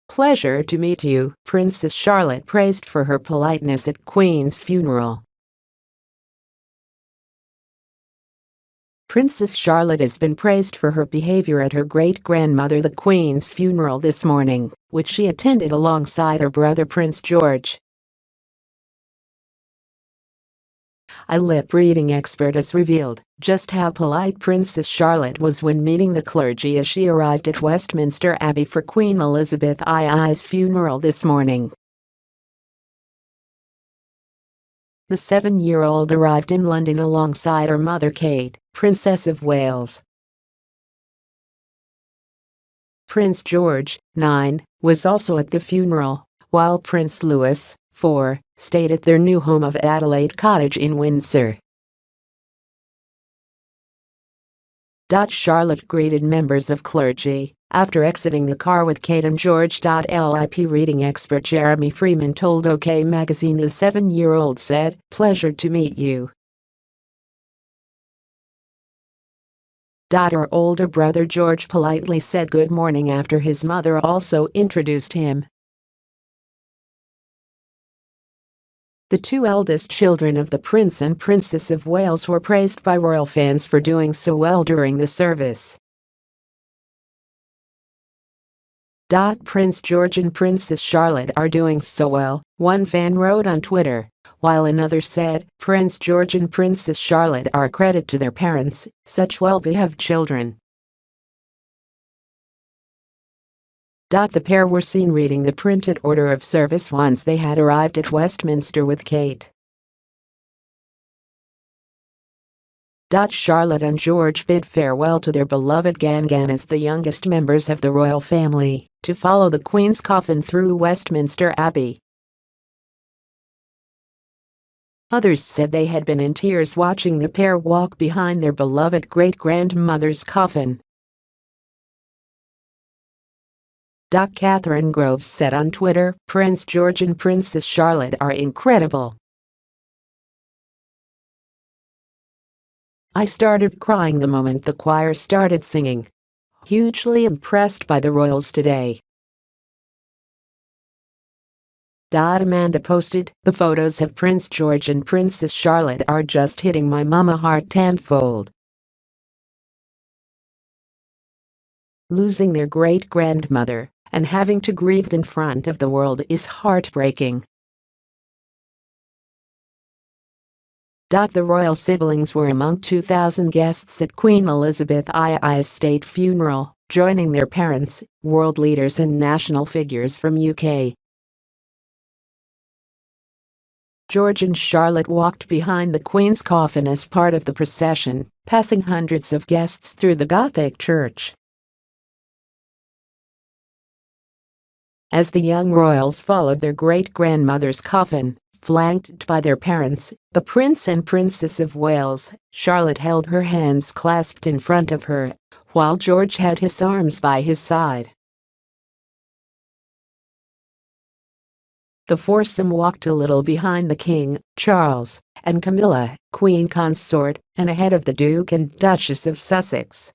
Pleasure to meet you. Princess Charlotte praised for her politeness at Queen's funeral. Princess Charlotte has been praised for her behavior at her great-grandmother the Queen's funeral this morning, which she attended alongside her brother Prince George. A lip-reading expert has revealed just how polite Princess Charlotte was when meeting the clergy as she arrived at Westminster Abbey for Queen Elizabeth II's funeral this morning. The 7-year-old arrived in London alongside her mother Kate, Princess of Wales. Prince George, 9, was also at the funeral, while Prince Louis, 4, stayed at their new home of Adelaide Cottage in Windsor. Charlotte greeted members of clergy after exiting the car with Kate and George. Lip reading expert Jeremy Freeman told OK Magazine the 7-year-old said, "Pleasure to meet you." Her older brother George politely said good morning after his mother also introduced him. The two eldest children of the Prince and Princess of Wales were praised by royal fans for doing so well during the service. Prince George and Princess Charlotte are doing so well, one fan wrote on Twitter, while another said, "Prince George and Princess Charlotte are a credit to their parents, such well-behaved children." The pair were seen reading the printed order of service once they had arrived at Westminster with Kate. Charlotte and George bid farewell to their beloved Gangan as the youngest members of the royal family to follow the Queen's coffin through Westminster Abbey. Others said they had been in tears watching the pair walk behind their beloved great-grandmother's coffin. Catherine Groves said on Twitter, "Prince George and Princess Charlotte are incredible. I started crying the moment the choir started singing. Hugely impressed by the royals today." Amanda posted, "The photos of Prince George and Princess Charlotte are just hitting my mama heart tenfold. Losing their great-grandmother and having to grieve in front of the world is heartbreaking." The royal siblings were among 2,000 guests at Queen Elizabeth II's state funeral, joining their parents, world leaders and national figures from UK. George and Charlotte walked behind the Queen's coffin as part of the procession, passing hundreds of guests through the Gothic church. As the young royals followed their great-grandmother's coffin, flanked by their parents, the Prince and Princess of Wales, Charlotte held her hands clasped in front of her, while George had his arms by his side. The foursome walked a little behind the King, Charles, and Camilla, Queen Consort, and ahead of the Duke and Duchess of Sussex.